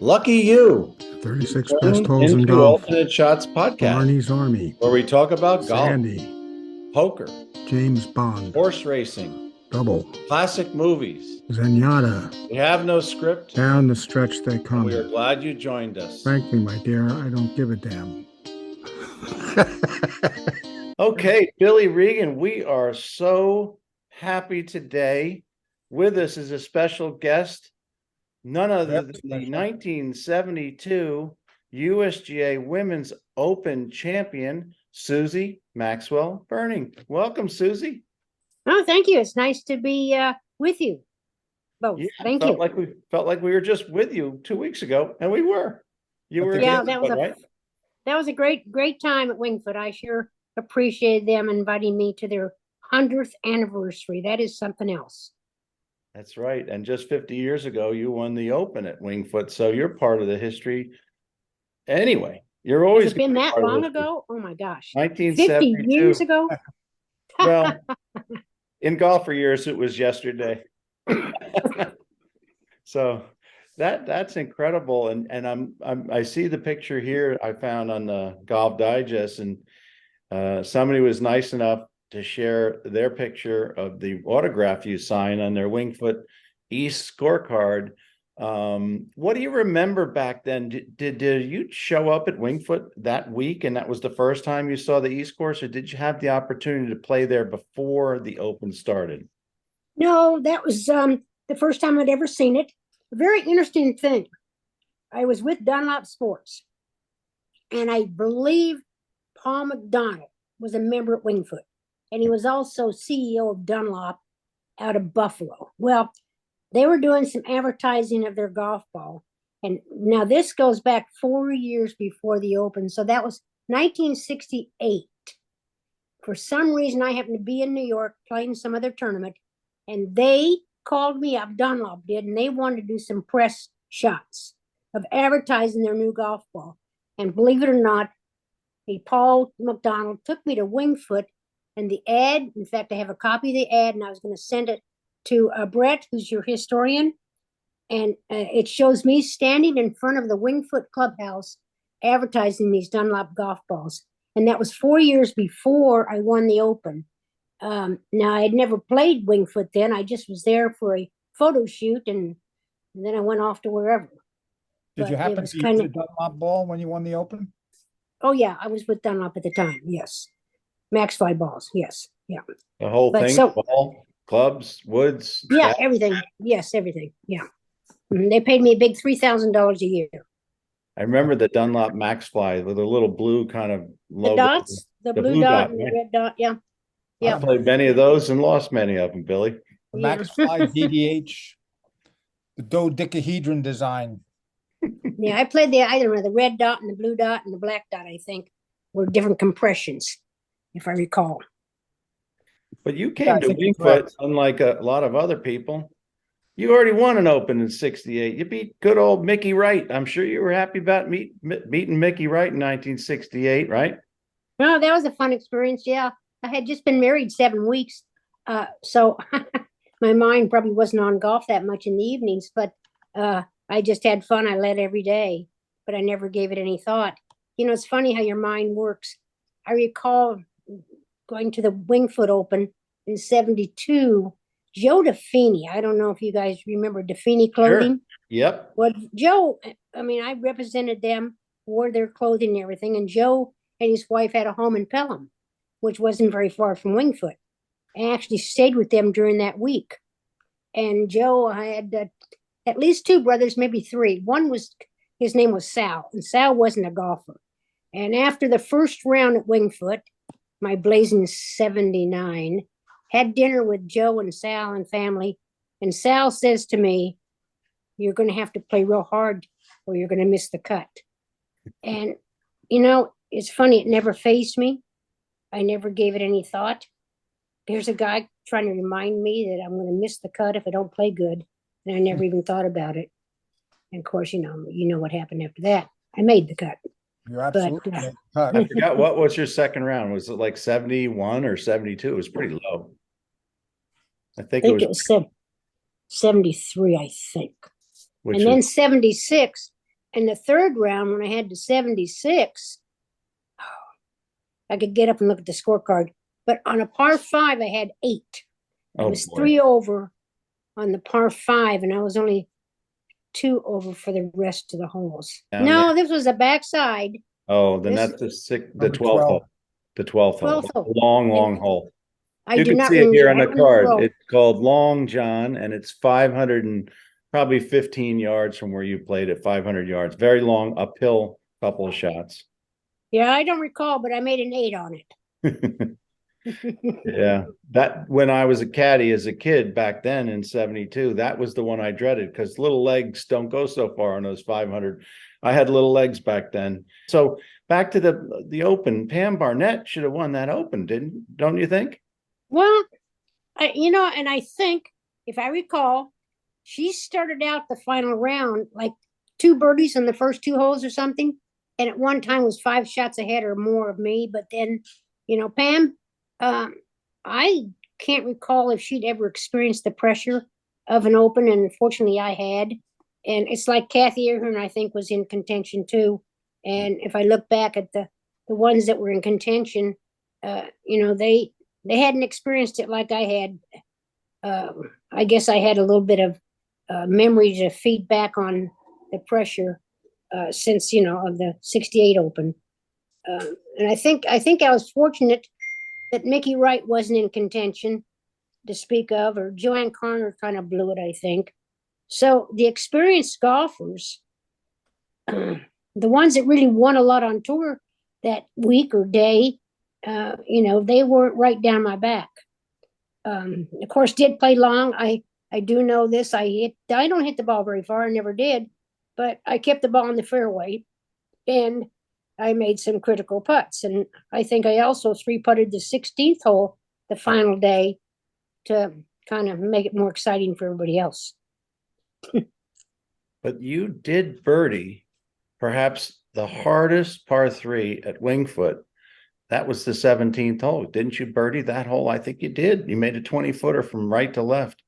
Lucky you. 36 best holes in Into golf. Alternate Shots podcast, Barney's Army. where we talk about Sandy. golf, poker, James Bond. horse racing, Double. classic movies. Zenyatta. We have no script. Down the stretch they come. We are glad you joined us. Frankly, my dear, I don't give a damn. Okay, Billy Regan, we are so happy today. With us is a special guest, none other than the 1972 USGA Women's Open champion, Susie Maxwell Berning. Welcome, Susie. Oh, thank you. It's nice to be with you both. Yeah, Thank you. Felt like we were just with you 2 weeks ago, and we were. You were. Yeah, right? That was a great time at Wingfoot. I sure appreciated them inviting me to their 100th anniversary. That is something else. That's right. And just 50 years ago, you won the Open at Wingfoot, so you're part of the history. Anyway, you're always Has it been that long ago? Oh my gosh. 1972. 50 years ago? Well, in golfer years, it was yesterday. So that's incredible. And I see the picture here I found on the Golf Digest, and somebody was nice enough to share their picture of the autograph you signed on their Wingfoot East scorecard. What do you remember back then? Did you show up at Wingfoot that week and that was the first time you saw the East course, or did you have the opportunity to play there before the Open started? No, that was the first time I'd ever seen it. A very interesting thing. I was with Dunlop Sports, and I believe Paul McDonald was a member at Wingfoot, and he was also CEO of Dunlop out of Buffalo. Well, they were doing some advertising of their golf ball. And now this goes back 4 years before the Open. So that was 1968. For some reason, I happened to be in New York playing some other tournament, and they called me up, Dunlop did, and they wanted to do some press shots of advertising their new golf ball. And believe it or not, Paul McDonald took me to Wingfoot, and the ad, in fact, I have a copy of the ad, and I was going to send it to Brett, who's your historian, and it shows me standing in front of the Wingfoot clubhouse advertising these Dunlop golf balls. And that was 4 years before I won the Open. Now, I had never played Wingfoot then. I just was there for a photo shoot, and then I went off to wherever. Did you happen to use the Dunlop ball when you won the Open? Oh, yeah, I was with Dunlop at the time, yes. Maxwell balls, yes, yeah. The whole thing, ball, clubs, woods? Yeah, everything. Yes, everything, yeah. They paid me a big $3,000 a year. I remember the Dunlop Max Fly with a little blue kind of logo. The dots, the blue dot and the red dot, yeah. I played many of those and lost many of them, Billy. The Max Fly DDH, the dodecahedron design. Yeah, I played either the red dot and the blue dot and the black dot, I think, were different compressions, if I recall. But you came to Wingfoot, unlike a lot of other people. You already won an Open in '68. You beat good old Mickey Wright. I'm sure you were happy about beating Mickey Wright in 1968, right? No, that was a fun experience. Yeah, I had just been married 7 weeks, so my mind probably wasn't on golf that much in the evenings. But I just had fun. I led every day, but I never gave it any thought. You know, it's funny how your mind works. I recall going to the Wingfoot Open in '72. Joe DeFini, I don't know if you guys remember DeFini clothing. Sure. Yep. Well, Joe, I mean, I represented them, wore their clothing and everything, and Joe and his wife had a home in Pelham, which wasn't very far from Wingfoot. I actually stayed with them during that week. And Joe, I had at least two brothers, maybe three. His name was Sal, and Sal wasn't a golfer. And after the first round at Wingfoot, my blazing 79, had dinner with Joe and Sal and family. And Sal says to me, "You're going to have to play real hard or you're going to miss the cut." And, you know, it's funny. It never fazed me. I never gave it any thought. Here's a guy trying to remind me that I'm going to miss the cut if I don't play good. And I never even thought about it. And of course, you know what happened after that. I made the cut. You're absolutely I forgot, what was your second round? Was it like 71 or 72? It was pretty low. I think it was 73, I think. Which and then 76, in the third round, when I had the 76, I could get up and look at the scorecard. But on a par 5, I had 8. I Oh, was boy. 3 over on the par 5, and I was only 2 over for the rest of the holes. Down No, there. this was a backside. Oh, then This- that's the Number 12th 12. hole. The 12th hole. 12th hole. Long And hole. I You do can not see it here on remember. the card. It's called Long John, and it's 500 and probably 15 yards from where you played it, 500 yards. Very long, uphill couple of shots. Yeah, I don't recall, but I made an 8 on it. Yeah, that when I was a caddy as a kid back then in 72, that was the one I dreaded because little legs don't go so far on those 500. I had little legs back then. So back to the Open, Pam Barnett should have won that Open, don't you think? Well, and I think, if I recall, she started out the final round like 2 birdies in the first 2 holes or something, and at one time was 5 shots ahead or more of me. But then, Pam, I can't recall if she'd ever experienced the pressure of an Open, and fortunately I had. And it's like Kathy Ahern, I think, was in contention too. And if I look back at the ones that were in contention, they hadn't experienced it like I had. I guess I had a little bit of memory to feed back on the pressure since of the '68 Open, and I think I was fortunate that Mickey Wright wasn't in contention to speak of, or Joanne Carner kind of blew it, I think. So the experienced golfers, the ones that really won a lot on tour that week or day, they weren't right down my back. Of course, did play long. I do know this. I don't hit the ball very far. I never did, but I kept the ball in the fairway, and I made some critical putts. And I think I also 3-putted the 16th hole the final day to kind of make it more exciting for everybody else. But you did birdie perhaps the hardest par 3 at Winged Foot. That was the 17th hole. Didn't you birdie that hole? I think you did. You made a 20-footer from right to left.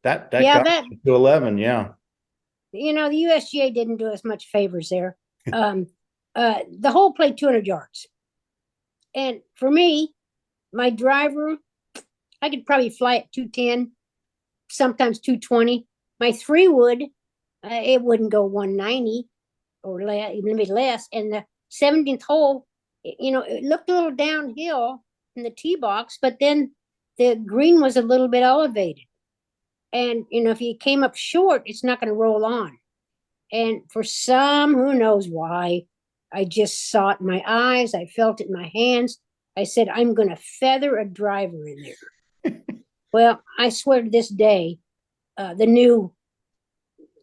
That got you to 11, yeah. The USGA didn't do us much favors there. The hole played 200 yards. And for me, my driver, I could probably fly at 210, sometimes 220. My 3-wood, it wouldn't go 190 or maybe less. And the 17th hole, it looked a little downhill in the tee box, but then the green was a little bit elevated. And, if you came up short, it's not going to roll on. And for some, who knows why, I just saw it in my eyes. I felt it in my hands. I said, I'm going to feather a driver in there. Well, I swear to this day, the new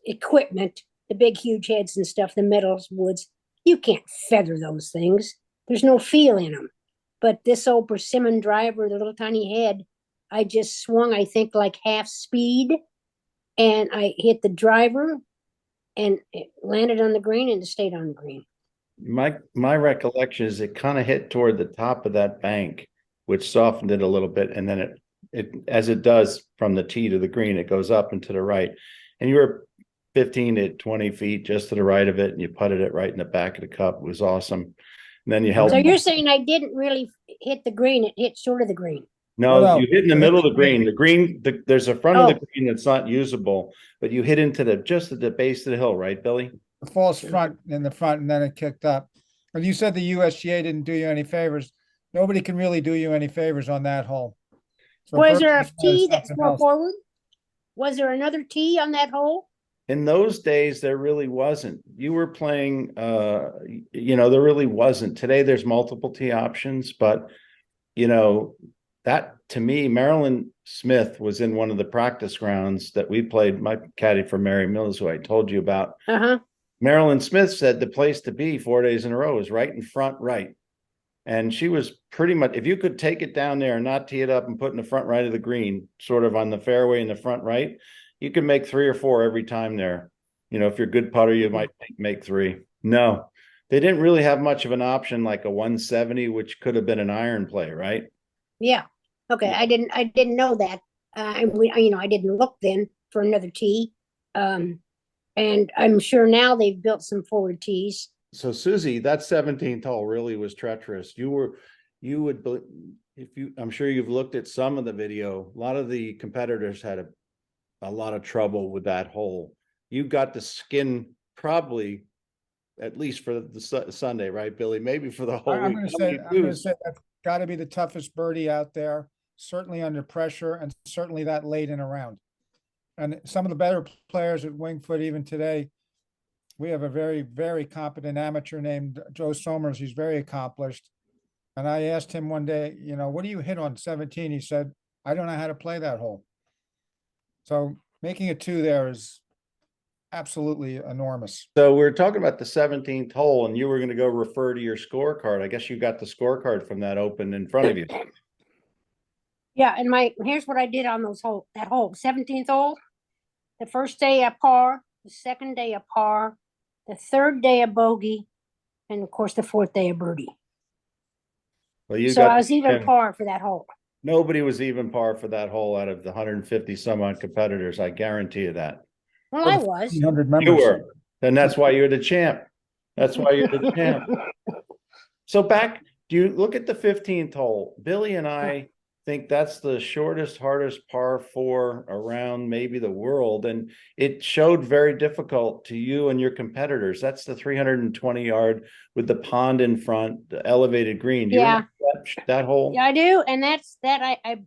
equipment, the big, huge heads and stuff, the metals, woods, you can't feather those things. There's no feel in them. But this old persimmon driver, the little tiny head, I just swung, I think, like half speed, and I hit the driver, and it landed on the green, and it stayed on the green. My recollection is it kind of hit toward the top of that bank, which softened it a little bit, and then it as it does from the tee to the green, it goes up and to the right, and you were 15 to 20 feet just to the right of it, and you putted it right in the back of the cup. It was awesome. And then you held. So you're saying I didn't really hit the green; it hit short of the green. No, you hit in the middle of the green. The green, there's a front of the green that's not usable, but you hit into just at the base of the hill, right, Billy? The false front in the front, and then it kicked up. And you said the USGA didn't do you any favors. Nobody can really do you any favors on that hole. So was there a birdie tee that's something more else. forward? Was there another tee on that hole? In those days, there really wasn't. You were playing, there really wasn't. Today, there's multiple tee options, but, that to me, Marilyn Smith was in one of the practice grounds that we played, my caddy for Mary Mills, who I told you about. Uh-huh. Marilyn Smith said the place to be 4 days in a row is right in front right. And she was pretty much, if you could take it down there and not tee it up and put in the front right of the green, sort of on the fairway in the front right, you can make 3 or 4 every time there. If you're a good putter, you might make 3. No, they didn't really have much of an option like a 170, which could have been an iron play, right? Yeah. Okay. I didn't know that. I didn't look then for another tee. And I'm sure now they've built some forward tees. So Susie, that 17th hole really was treacherous. I'm sure you've looked at some of the video. A lot of the competitors had a lot of trouble with that hole. You got the skin probably at least for the Sunday, right, Billy? Maybe for the whole I'm week. gonna say that's gotta be the toughest birdie out there, certainly under pressure and certainly that late in a round. And some of the better players at Winged Foot even today, we have a very, very competent amateur named Joe Somers. He's very accomplished. And I asked him one day, what do you hit on 17? He said, I don't know how to play that hole. So making a 2 there is absolutely enormous. So we're talking about the 17th hole, and you were going to go refer to your scorecard. I guess you got the scorecard from that Open in front of you. Yeah, and here's what I did on that hole. 17th hole, the first day a par, the second day a par, the third day a bogey, and of course the fourth day a birdie. Well, you So got I was even par for that hole. Nobody was even par for that hole out of the 150 some odd competitors. I guarantee you that. Well, I was. 100 members. You were. And that's why you're the champ. That's why you're the champ. So do you look at the 15th hole? Billy and I think that's the shortest, hardest par 4 around maybe the world. And it showed very difficult to you and your competitors. That's the 320-yard with the pond in front, the elevated green. Do you remember that hole? Yeah, I do. And that's that I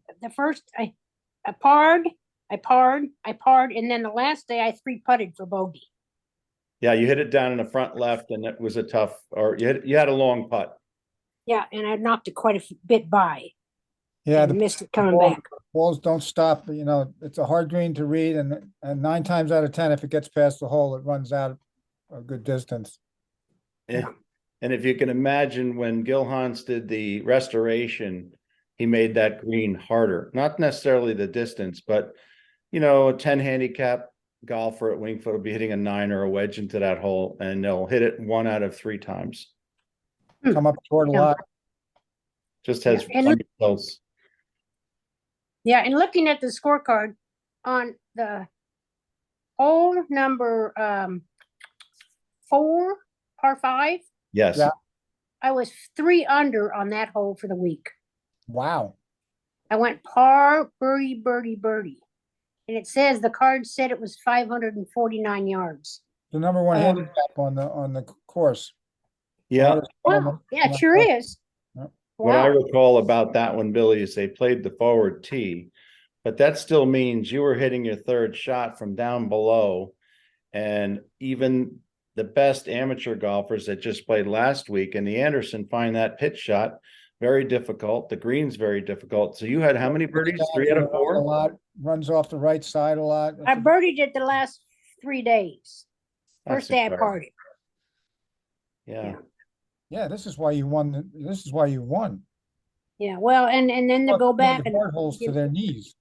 parred, and then the last day I 3-putted for bogey. Yeah, you hit it down in the front left, and it was a tough, or you had a long putt. Yeah, and I knocked it quite a bit by. Yeah, missed it coming back. Balls don't stop. It's a hard green to read, and 9 times out of 10, if it gets past the hole, it runs out a good distance. Yeah. And if you can imagine when Gil Hans did the restoration, he made that green harder. Not necessarily the distance, but a 10 handicap golfer at Winged Foot will be hitting a 9 or a wedge into that hole, and they'll hit it 1 out of 3 times. Come up short a lot. Just has results. Yeah, and looking at the scorecard on the hole number 4, par 5. Yes. Yeah. I was 3 under on that hole for the week. Wow. I went par, birdie, birdie, birdie. And it says the card said it was 549 yards. The number 1 handicap on the course. Yeah. Well, yeah, it sure is. What I Wow. recall about that one, Billy, is they played the forward tee, but that still means you were hitting your third shot from down below. And even the best amateur golfers that just played last week in the Anderson find that pitch shot very difficult. The green's very difficult. So you had how many birdies? 3 out of 4? A lot. Runs off the right side a lot. I birdied it the last 3 days. First day I parted. Yeah. Yeah, this is why you won. This is why you won. Yeah, well, and then to go back and holes to their knees.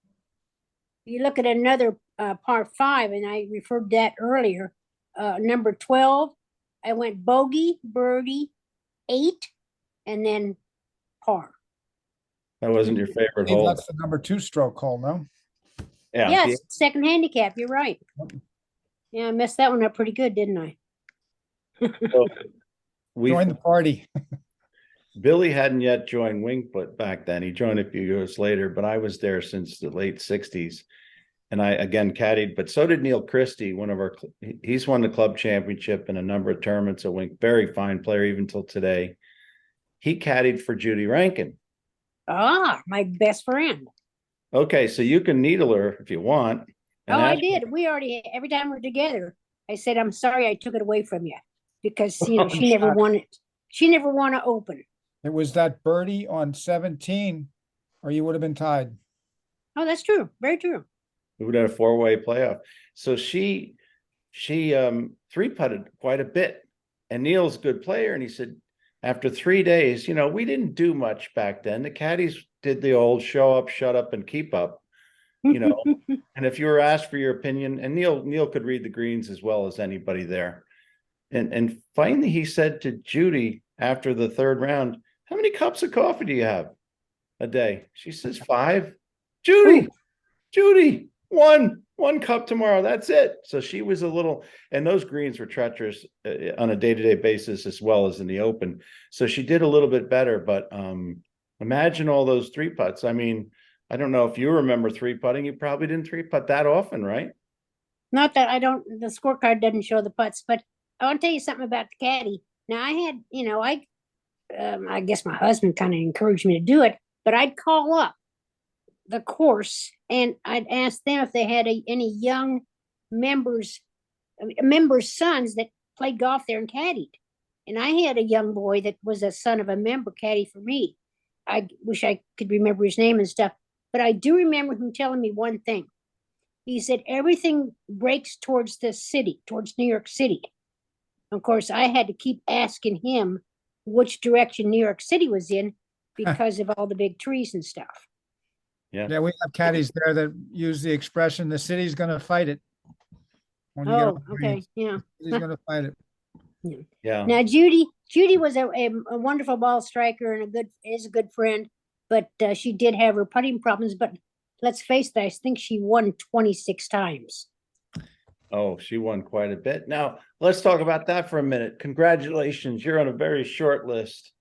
you look at another par 5, and I referred that earlier. Number 12, I went bogey, birdie, 8, and then par. That wasn't your favorite hole. That's the number 2 stroke hole, no? Yeah. Yes, second handicap. You're right. Yeah, I messed that one up pretty good, didn't I? So Join the party. Billy hadn't yet joined Winged Foot back then. He joined a few years later, but I was there since the late 60s. And I again caddied, but so did Neil Christie, he's won the club championship in a number of tournaments at Winged. Very fine player, even till today. He caddied for Judy Rankin. Ah, my best friend. Okay, so you can needle her if you want. Oh, I did. Every time we're together, I said, I'm sorry I took it away from you because, she never won it. She never won an Open. It was that birdie on 17, or you would have been tied. Oh, that's true. Very true. We would have a 4-way playoff. So she 3-putted quite a bit. And Neil's a good player. And he said, after 3 days, we didn't do much back then. The caddies did the old show up, shut up, and keep up. And if you were asked for your opinion, and Neil could read the greens as well as anybody there. And finally he said to Judy after the 3rd round, how many cups of coffee do you have a day? She says 5. Judy, 1. one cup tomorrow. That's it. So she was a little, and those greens were treacherous on a day-to-day basis as well as in the open. So she did a little bit better, but imagine all those three putts. I mean, I don't know if you remember three putting. You probably didn't three putt that often, right? Not that I don't, the scorecard doesn't show the putts, but I want to tell you something about the caddy. Now I had, I guess my husband kind of encouraged me to do it, but I'd call up the course and I'd ask them if they had any young members' sons that played golf there and caddied. And I had a young boy that was a son of a member caddy for me. I wish I could remember his name and stuff, but I do remember him telling me one thing. He said everything breaks towards the city, towards New York City. Of course, I had to keep asking him which direction New York City was in because of all the big trees and stuff. Yeah, we have caddies there that use the expression, the city's gonna fight it. When you get Oh, on the okay, greens, yeah. the city's gonna fight it. Yeah. Now Judy was a wonderful ball striker and is a good friend, but she did have her putting problems. But let's face it, I think she won 26 times. Oh, she won quite a bit. Now, let's talk about that for a minute. Congratulations. You're on a very short list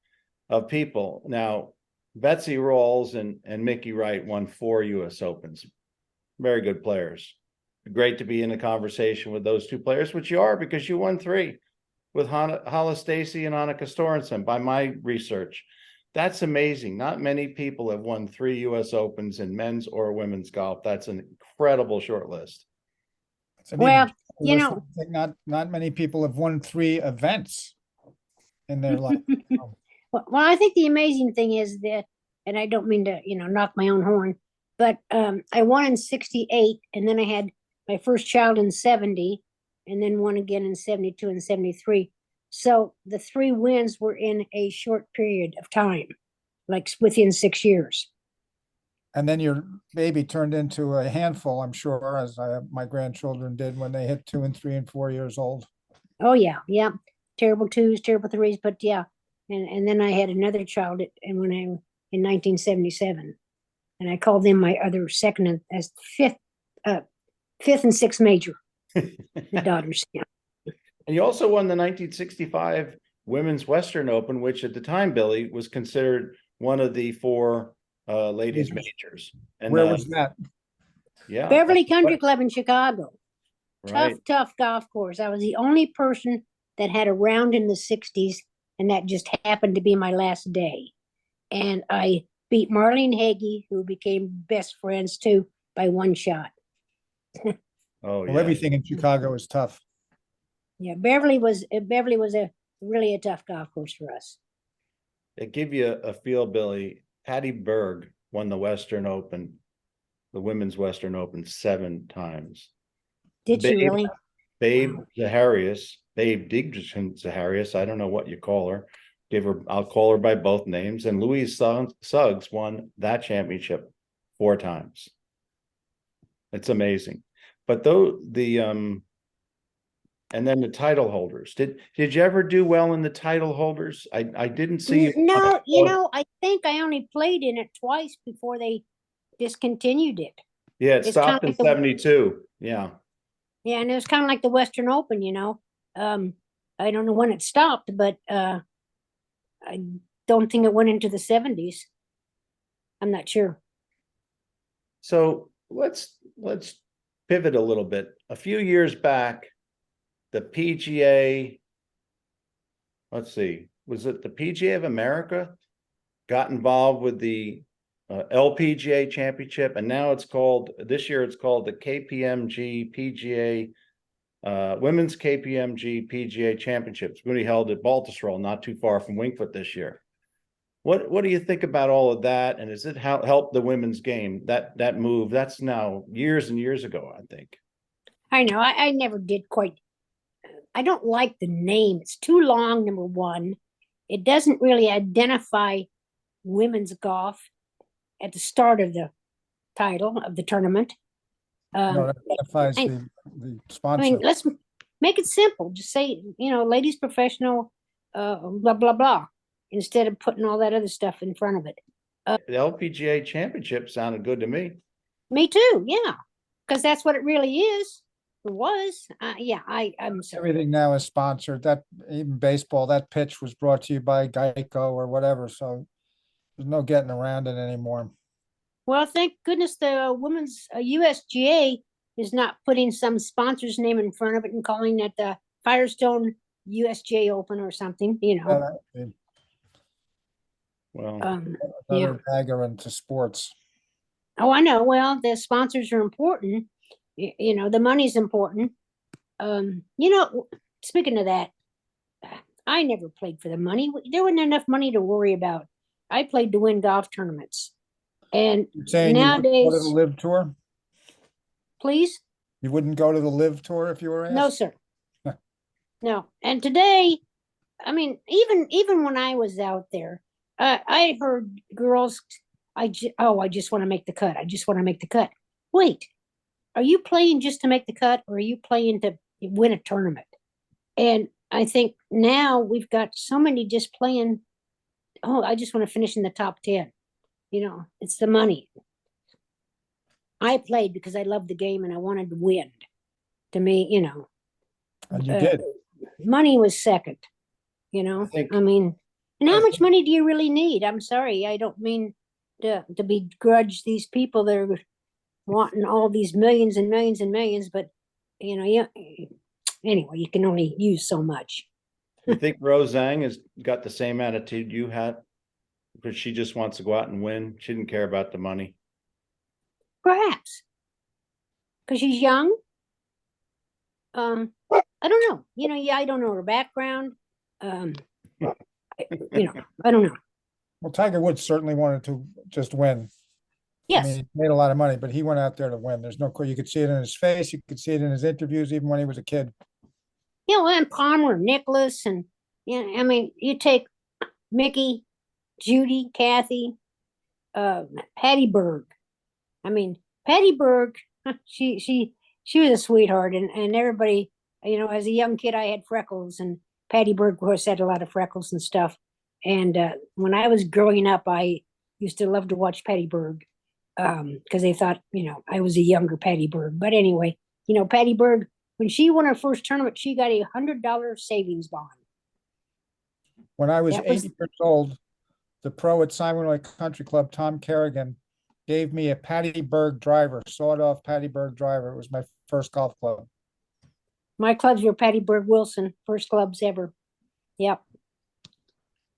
of people. Now, Betsy Rawls and Mickey Wright won 4 U.S. Opens. Very good players. Great to be in a conversation with those two players, which you are because you won 3 with Hollis Stacy and Annika Storensen by my research. That's amazing. Not many people have won 3 U.S. Opens in men's or women's golf. That's an incredible short list. Well, you know, not many people have won 3 events in their life. well, I think the amazing thing is that, and I don't mean to, knock my own horn, but I won in 68, and then I had my first child in 70, and then one again in 72 and 73. So the 3 wins were in a short period of time, like within 6 years. And then your baby turned into a handful, I'm sure, as my grandchildren did when they hit 2 and 3 and 4 years old. Oh yeah, yeah. Terrible 2s, terrible 3s, but yeah. And then I had another child in 1977, and I called them my other second as fifth and 6th major, the daughters. Yeah. And you also won the 1965 Women's Western Open, which at the time, Billy, was considered one of the 4 ladies majors. And where was that? Yeah, Beverly Country Club in Chicago. right. Tough golf course. I was the only person that had a round in the 60s, and that just happened to be my last day. And I beat Marlene Hagee, who became best friends too, by 1 shot. Oh, Well, yeah. everything in Chicago is tough. Yeah, Beverly was a really a tough golf course for us. They give you a feel, Billy. Patty Berg won the Western Open, the Women's Western Open 7 times. Did she really? Babe Zaharias, Babe Diggerson Zaharias, I don't know what you call her. I'll call her by both names. And Louise Suggs won that championship 4 times. It's amazing. But though and then the title holders. Did you ever do well in the title holders? I didn't see you. No, I think I only played in it twice before they discontinued it. Yeah, it stopped in like 72. Yeah. Yeah, and it was kind of like the Western Open, I don't know when it stopped, but I don't think it went into the 70s. I'm not sure. So let's pivot a little bit. A few years back, the PGA, let's see, was it the PGA of America got involved with the LPGA championship, and now this year it's called the KPMG PGA Women's KPMG PGA Championship. It's going to be held at Baltusrol, not too far from Wingfoot this year. What do you think about all of that? And is it help the women's game? That move, that's now years and years ago, I think. I know. I never did quite. I don't like the name. It's too long, number one. It doesn't really identify women's golf at the start of the title of the tournament. No, that identifies the sponsor. I mean, let's make it simple. Just say, ladies professional, blah, blah, blah, instead of putting all that other stuff in front of it. The LPGA championship sounded good to me. Me too. Yeah. because that's what it really is. It was. Yeah, I'm sorry. Everything now is sponsored. That even baseball, that pitch was brought to you by Geico or whatever. So there's no getting around it anymore. Well, thank goodness the women's USGA is not putting some sponsor's name in front of it and calling it the Firestone USGA Open or something, you know. Well, Yeah. Another dagger into sports. Oh, I know. Well, the sponsors are important. You know, the money's important. You know, speaking of that, I never played for the money. There wasn't enough money to worry about. I played to win golf tournaments. And You're saying you wouldn't go to nowadays, the Live Tour? please, You wouldn't go to the Live Tour if you were asked? no, sir. No. And today, I mean, even when I was out there, I heard girls, I just want to make the cut. I just want to make the cut. Wait, are you playing just to make the cut, or are you playing to win a tournament? And I think now we've got so many just playing, oh, I just want to finish in the top 10. You know, it's the money. I played because I loved the game and I wanted to win. To me, you know, And you did. money was second, you know. I mean, and how much money do you really need? I'm sorry, I don't mean to begrudge these people that are wanting all these millions and millions and millions, but you know, anyway, you can only use so much. you think Rose Zhang has got the same attitude you had? Because she just wants to go out and win. She didn't care about the money. Perhaps. Because she's young. I don't know. You know, yeah, I don't know her background. You know, I don't know. Well, Tiger Woods certainly wanted to just win. Yes. I mean, he made a lot of money, but he went out there to win. There's no, you could see it in his face. You could see it in his interviews, even when he was a kid. You know, and Palmer, Nicholas, and yeah, I mean, you take Mickey, Judy, Kathy, Patty Berg. I mean, Patty Berg, she was a sweetheart, and everybody, you know, as a young kid, I had freckles, and Patty Berg, of course, had a lot of freckles and stuff. And when I was growing up, I used to love to watch Patty Berg because they thought, you know, I was a younger Patty Berg. But anyway, you know, Patty Berg, when she won her first tournament, she got $100 savings bond. When I was 80 years old, the pro at Simon Roy Country Club, Tom Kerrigan, gave me a Patty Berg driver, sawed-off Patty Berg driver. It was my first golf club. My clubs were Patty Berg Wilson, first clubs ever. Yep.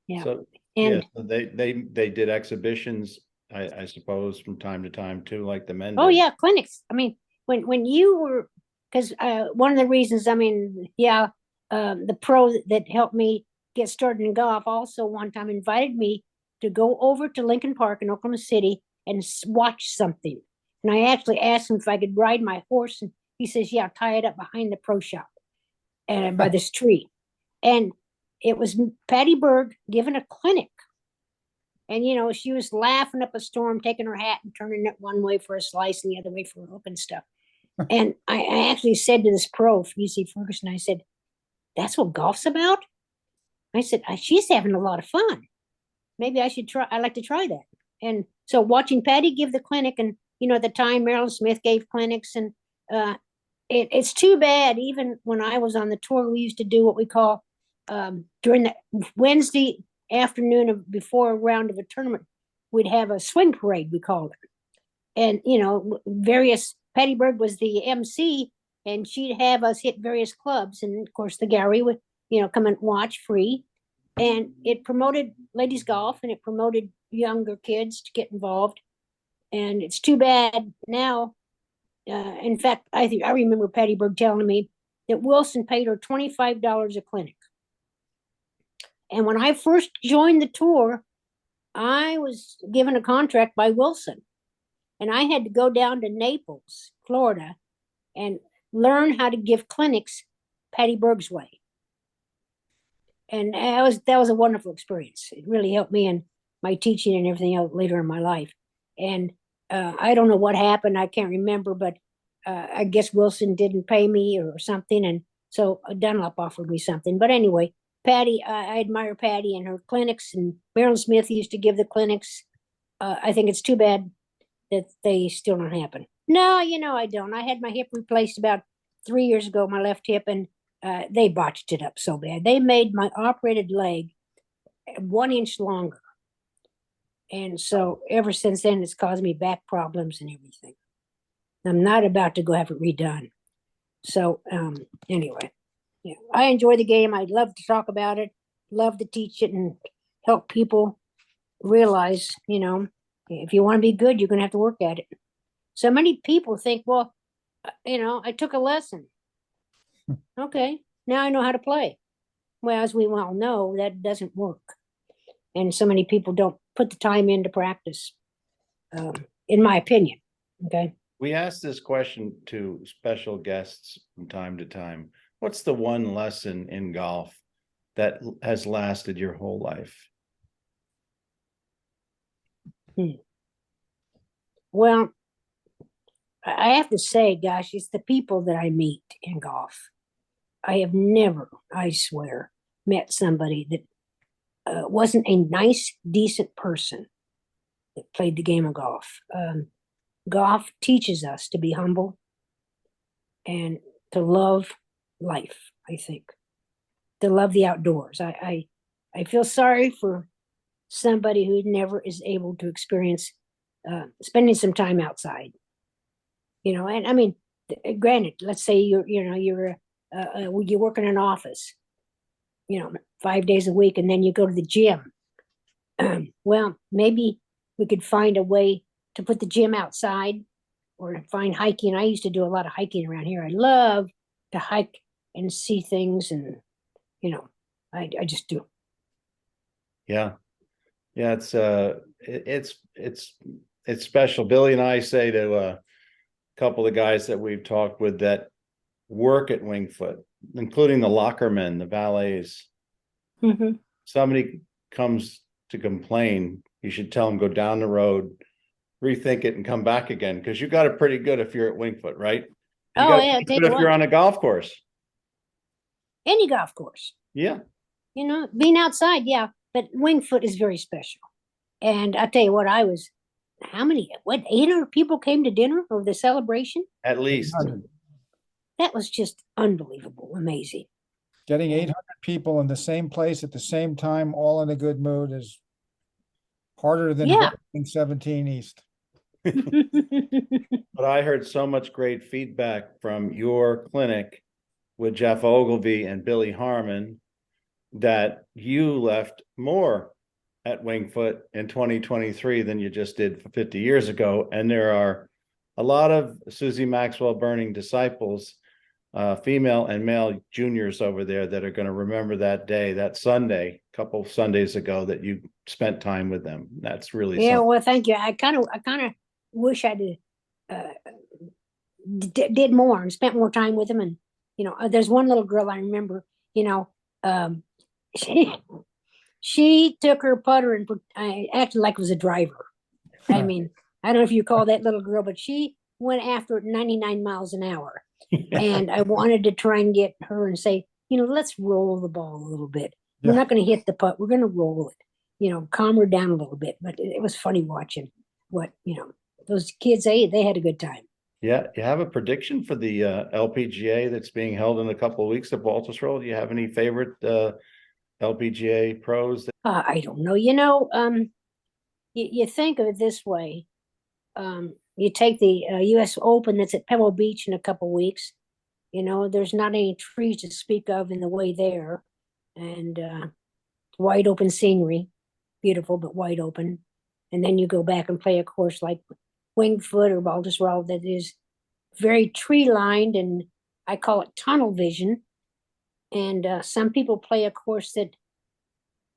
Yeah. So and yeah, they did exhibitions, I suppose, from time to time too, like the men. Oh did. yeah, clinics. I mean, when you were, because one of the reasons, I mean, yeah, the pro that helped me get started in golf also one time invited me to go over to Lincoln Park in Oklahoma City and watch something. And I actually asked him if I could ride my horse, and he says, "Yeah, tie it up behind the pro shop and by this tree." And it was Patty Berg giving a clinic. And, you know, she was laughing up a storm, taking her hat and turning it one way for a slice and the other way for a hook and stuff. And I actually said to this pro, Susie Ferguson, I said, "That's what golf's about?" I said, "She's having a lot of fun. Maybe I should try. I'd like to try that." And so watching Patty give the clinic, and, you know, at the time, Marilyn Smith gave clinics, and it's too bad. Even when I was on the tour, we used to do what we call during the Wednesday afternoon before a round of a tournament, we'd have a swing parade, we called it. And, you know, Patty Berg was the MC, and she'd have us hit various clubs. And of course, the gallery would, you know, come and watch free. And it promoted ladies golf, and it promoted younger kids to get involved. And it's too bad now. In fact, I remember Patty Berg telling me that Wilson paid her $25 a clinic. And when I first joined the tour, I was given a contract by Wilson. And I had to go down to Naples, Florida, and learn how to give clinics Patty Berg's way. And that was a wonderful experience. It really helped me in my teaching and everything else later in my life. And I don't know what happened. I can't remember, but I guess Wilson didn't pay me or something. And so Dunlop offered me something. But anyway, Patty, I admire Patty and her clinics, and Marilyn Smith used to give the clinics. I think it's too bad that they still don't happen. No, I don't. I had my hip replaced about 3 years ago, my left hip, and they botched it up so bad. They made my operated leg 1 inch longer. And so ever since then, it's caused me back problems and everything. I'm not about to go have it redone. So anyway, yeah, I enjoy the game. I'd love to talk about it, love to teach it and help people realize, if you want to be good, you're going to have to work at it. So many people think, well, I took a lesson. Okay, now I know how to play. Well, as we well know, that doesn't work. And so many people don't put the time into practice, in my opinion. Okay. We ask this question to special guests from time to time. What's the one lesson in golf that has lasted your whole life? Well, I have to say, gosh, it's the people that I meet in golf. I have never, I swear, met somebody that wasn't a nice, decent person that played the game of golf. Golf teaches us to be humble and to love life, I think, to love the outdoors. I feel sorry for somebody who never is able to experience spending some time outside. And I mean, granted, let's say you work in an office, 5 days a week, and then you go to the gym. Well, maybe we could find a way to put the gym outside or find hiking. I used to do a lot of hiking around here. I love to hike and see things, and I just do. Yeah. Yeah, it's special. Billy and I say to a couple of guys that we've talked with that work at Wingfoot, including the lockermen, the valets. Mm-hmm. Somebody comes to complain, you should tell them go down the road, rethink it, and come back again, because you got it pretty good if you're at Wingfoot, right? Yeah, good if you're on a golf course. Any golf course. Yeah. Being outside, yeah, but Wingfoot is very special. And I tell you what, how many, 800 people came to dinner or the celebration? At least. That was just unbelievable, amazing. Getting 800 people in the same place at the same time, all in a good mood, is harder than in 17 East. But I heard so much great feedback from your clinic with Jeff Ogilvy and Billy Harmon that you left more at Wingfoot in 2023 than you just did 50 years ago. And there are a lot of Susie Maxwell Berning disciples, female and male juniors over there, that are going to remember that day, that Sunday, a couple of Sundays ago, that you spent time with them. That's really something. Well, thank you. I kind of wish I did more and spent more time with them. And there's one little girl I remember. She took her putter and I acted like it was a driver. I mean, I don't know if you call that little girl, but she went after it 99 miles an hour. And I wanted to try and get her and say, let's roll the ball a little bit. We're not going to hit the putt. We're going to roll it, calm her down a little bit. But it was funny watching what, those kids, they had a good time. Yeah. You have a prediction for the LPGA that's being held in a couple of weeks at Baltusrol? Do you have any favorite LPGA pros? I don't know. You think of it this way. You take the U.S. Open that's at Pebble Beach in a couple weeks. There's not any trees to speak of in the way there, and wide open scenery, beautiful but wide open. And then you go back and play a course like Wingfoot or Baltusrol that is very tree lined, and I call it tunnel vision. And some people play a course that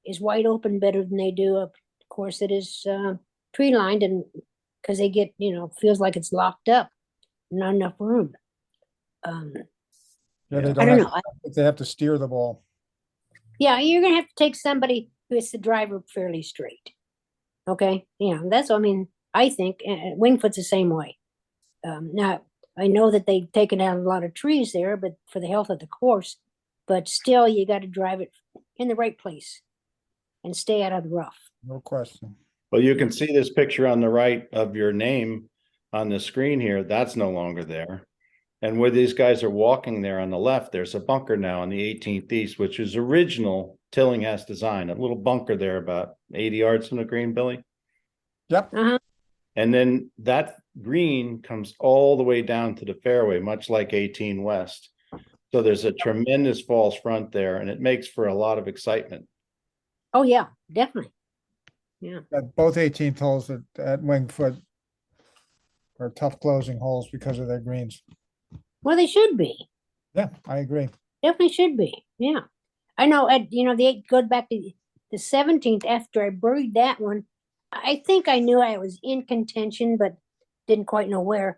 is wide open better than they do a course that is tree lined, and because they get, feels like it's locked up, not enough room. They I don't know. They have to steer the ball. Yeah, you're gonna have to take somebody who hits the driver fairly straight. Okay, that's what I mean. I think Wingfoot's the same way. Now I know that they've taken out a lot of trees there, but for the health of the course. But still, you got to drive it in the right place and stay out of the rough. No question. Well, you can see this picture on the right of your name on the screen here, that's no longer there. And where these guys are walking there on the left, there's a bunker now on the 18th East, which is original Tillinghast design, a little bunker there about 80 yards from the green, Billy. Yep. Uh-huh. And then that green comes all the way down to the fairway, much like 18 West. So there's a tremendous false front there, and it makes for a lot of excitement. Oh, yeah, definitely. Yeah. Both 18th holes at Winged Foot are tough closing holes because of their greens. Well, they should be. Yeah, I agree. Definitely should be. Yeah. I know, the go back to the 17th after I buried that one. I think I knew I was in contention, but didn't quite know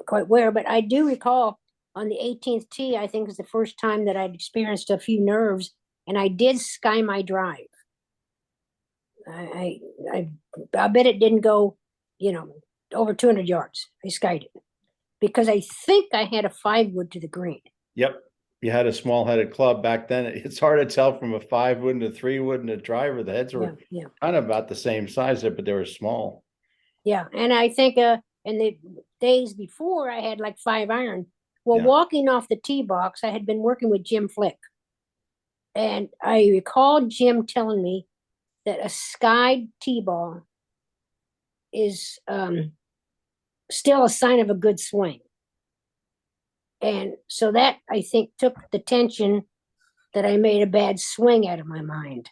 quite where. But I do recall on the 18th tee, I think was the first time that I'd experienced a few nerves, and I did sky my drive. I bet it didn't go, over 200 yards. I skied it because I think I had a 5-wood to the green. Yep. You had a small-headed club back then. It's hard to tell from a 5-wood and a 3-wood and a driver. The heads were kind of about the same size there, but they were small. Yeah, and I think in the days before I had like 5-iron. Well, walking off the tee box, I had been working with Jim Flick, and I recall Jim telling me that a skied tee ball is still a sign of a good swing. And so that, I think, took the tension that I made a bad swing out of my mind.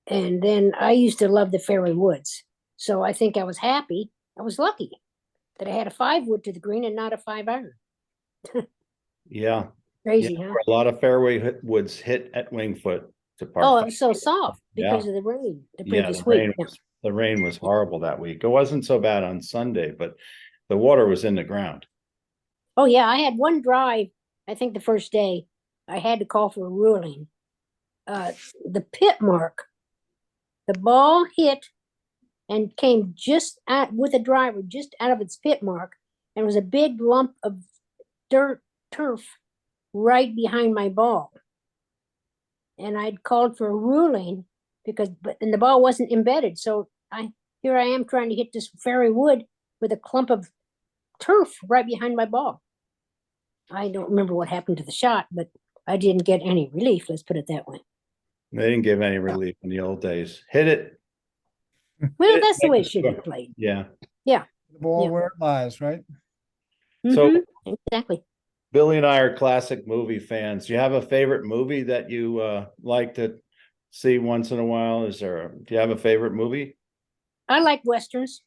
And then I used to love the fairway woods. So I think I was happy. I was lucky that I had a 5-wood to the green and not a 5-iron. Yeah. Crazy, Yeah, huh? a lot of fairway woods hit at Winged Foot. Oh, it was so soft because of the rain the previous week. The rain was horrible that week. It wasn't so bad on Sunday, but the water was in the ground. Oh, yeah. I had one drive, I think the first day, I had to call for a ruling. The pit mark, the ball hit and came just out with a driver, just out of its pit mark, and was a big lump of turf right behind my ball. And I'd called for a ruling and the ball wasn't embedded. So here I am trying to hit this fairway wood with a clump of turf right behind my ball. I don't remember what happened to the shot, but I didn't get any relief. Let's put it that way. They didn't give any relief in the old days. Hit it. Well, that's the way it should be played. Yeah. Yeah. The ball where it lies, right? So exactly. Billy and I are classic movie fans. Do you have a favorite movie that you like to see once in a while? Do you have a favorite movie? I like Westerns.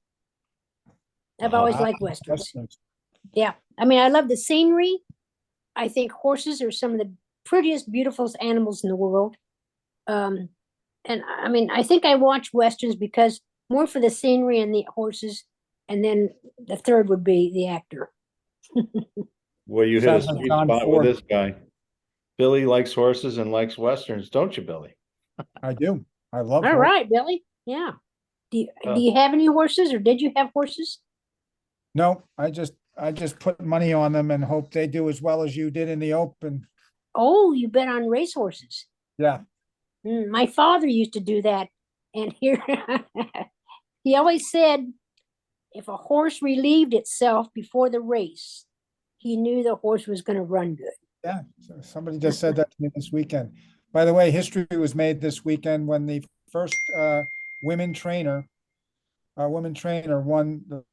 I've always liked Westerns. Yeah. I mean, I love the scenery. I think horses are some of the prettiest, beautiful animals in the world. And I mean, I think I watch Westerns because more for the scenery and the horses. And then the third would be the actor. Well, you hit a sweet spot with this guy. Billy likes horses and likes Westerns, don't you, Billy? I do. I love All right, Billy. Yeah. Do you have any horses, or did you have horses? No, I just put money on them and hope they do as well as you did in the Open. Oh, you bet on racehorses. Yeah. My father used to do that. And here, he always said, if a horse relieved itself before the race, he knew the horse was going to run good. Yeah, so somebody just said that to me this weekend. By the way, history was made this weekend when the first women trainer won the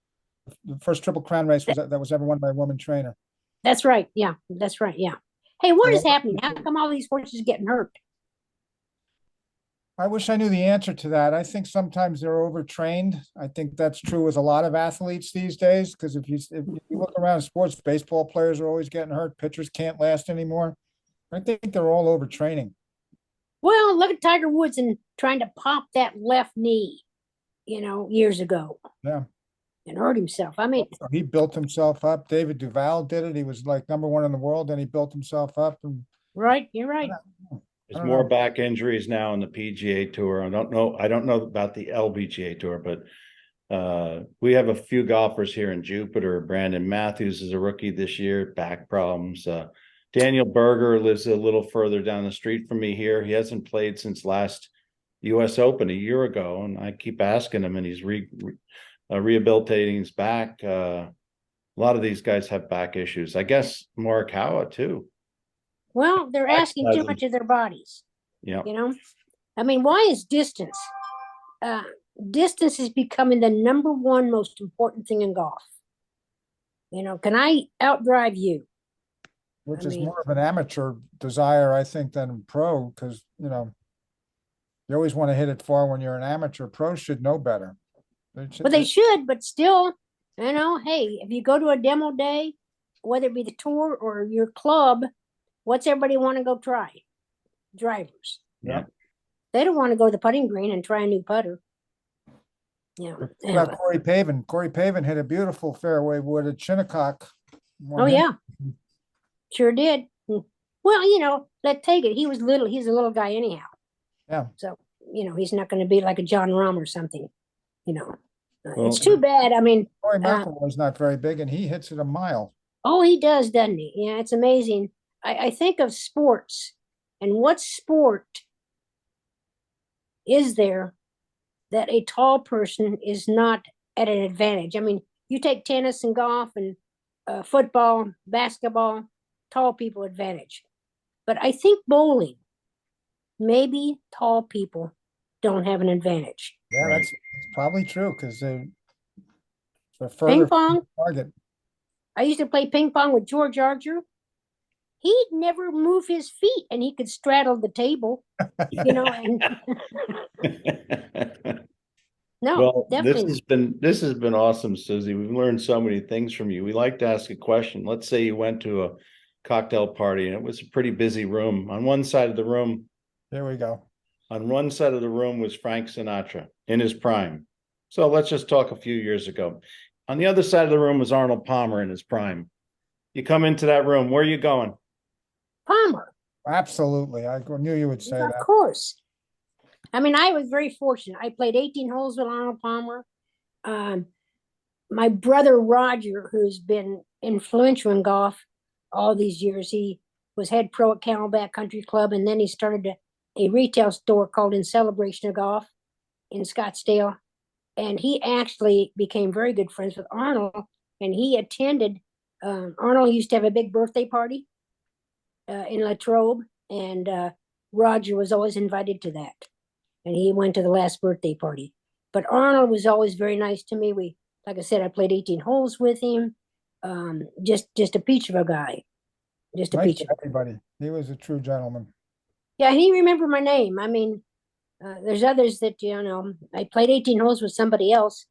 first Triple Crown race that was ever won by a woman trainer. That's right. Yeah, that's right. Yeah. Hey, what is happening? How come all these horses are getting hurt? I wish I knew the answer to that. I think sometimes they're overtrained. I think that's true with a lot of athletes these days, because if you look around sports, baseball players are always getting hurt. Pitchers can't last anymore. I think they're all overtraining. Well, look at Tiger Woods and trying to pop that left knee, years ago. Yeah. And hurt himself. I mean, he built himself up. David Duval did it. He was like #1 in the world, and he built himself up. And right, you're right. There's more back injuries now in the PGA Tour. I don't know about the LPGA Tour, but we have a few golfers here in Jupiter. Brandon Matthews is a rookie this year, back problems. Daniel Berger lives a little further down the street from me here. He hasn't played since last U.S. Open a year ago, and I keep asking him, and he's rehabilitating his back. A lot of these guys have back issues. I guess Morikawa too. Well, they're asking too much of their bodies. Yeah. You know, I mean, why is distance? Distance is becoming the number one most important thing in golf. You know, can I outdrive you? Which I is mean- more of an amateur desire, I think, than pro, because, you know, you always want to hit it far when you're an amateur. Pros should know better. But they should, but still, you know, hey, if you go to a demo day, whether it be the tour or your club, what's everybody want to go try? Drivers. Yeah. They don't want to go to the putting green and try a new putter. Yeah. What about Corey Pavin? Corey Pavin hit a beautiful fairway wood at Shinnecock. Oh yeah, sure did. Well, you know, let's take it. He was little. He's a little guy anyhow. Yeah. So you know, he's not going to be like a John Rahm or something. You know, Well, it's too bad. I mean, Corey McIlroy was not very big, and he hits it a mile. oh, he does, doesn't he? Yeah, it's amazing. I think of sports, and what sport is there that a tall person is not at an advantage? I mean, you take tennis and golf and football, basketball, tall people advantage. But I think bowling, maybe tall people don't have an advantage. Yeah, Right. that's probably true, because they're Ping further from pong, the target. I used to play ping pong with George Archer. He'd never move his feet and he could straddle the table, you know, and no, Well, definitely. this has been awesome, Susie. We've learned so many things from you. We like to ask a question. Let's say you went to a cocktail party and it was a pretty busy room. On one side of the room was Frank Sinatra in his prime. So let's just talk a few years ago. On the other side of the room was Arnold Palmer in his prime. You come into that room, where are you going? Palmer, Absolutely. I knew you would say of that. course. I mean, I was very fortunate. I played 18 holes with Arnold Palmer. My brother Roger, who's been influential in golf all these years, he was head pro at Camelback Country Club, and then he started a retail store called In Celebration of Golf in Scottsdale. And he actually became very good friends with Arnold, and he attended. Arnold used to have a big birthday party in Latrobe, and Roger was always invited to that. And he went to the last birthday party. But Arnold was always very nice to me. We, like I said, I played 18 holes with him. Just a peach of a guy. Just a Nice peach to of a everybody. He was a true gentleman. Yeah, he remembered my name. I mean, there's others that, you know, I played 18 holes with somebody else.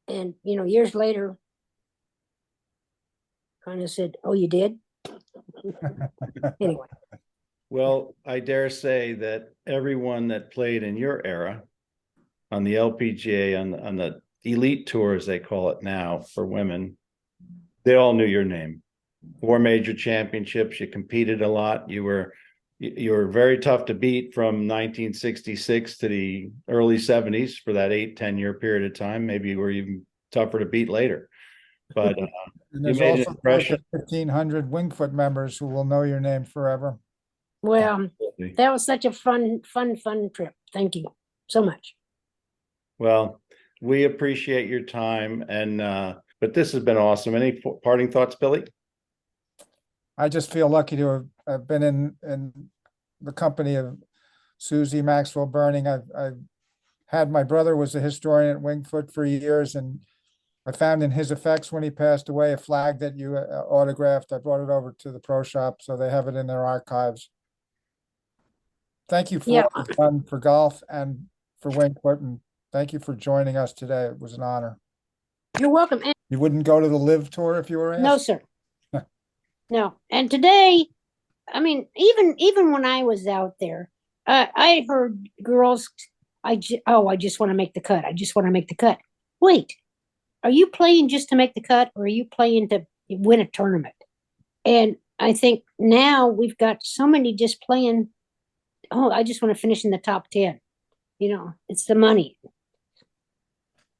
And, you know, years later, kind of said, oh, you did? Anyway. Well, I dare say that everyone that played in your era on the LPGA, on the elite tour, as they call it now for women, they all knew your name. 4 major championships. You competed a lot. You were very tough to beat from 1966 to the early 70s for that 8-10 year period of time. Maybe you were even tougher to beat later. But And you there's made an also impression. 1,500 Wingfoot members who will know your name forever. Well, that was such a fun trip. Thank you so much. Well, we appreciate your time, and but this has been awesome. Any parting thoughts, Billy? I just feel lucky to have been in the company of Susie, Maxwell, Berning. I've had, my brother was a historian at Wingfoot for years, and I found in his effects when he passed away a flag that you autographed. I brought it over to the pro shop, so they have it in their archives. Thank you for Yeah. what you've done for golf and for Wingfoot, and thank you for joining us today. It was an honor. You're welcome. And You wouldn't go to the LIV tour if you were asked? no, sir. No. And today, I mean, even when I was out there, I heard girls, I just want to make the cut. I just want to make the cut. Wait, are you playing just to make the cut, or are you playing to win a tournament? And I think now we've got so many just playing, oh, I just want to finish in the top 10. You know, it's the money.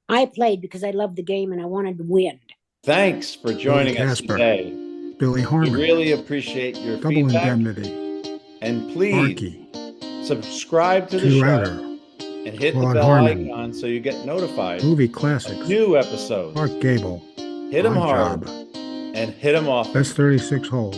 I played because I loved the game and I wanted to win. Thanks for joining us Casper. today. Billy We Harmon, really appreciate your Double feedback. Indemnity, And please Arky, subscribe to the Two show. Outer, and hit the Claude bell Harmon. icon so you get notified Movie of classics. new episodes. Mark Gable. Hit them On hard job. and hit them off. Best 36 holes.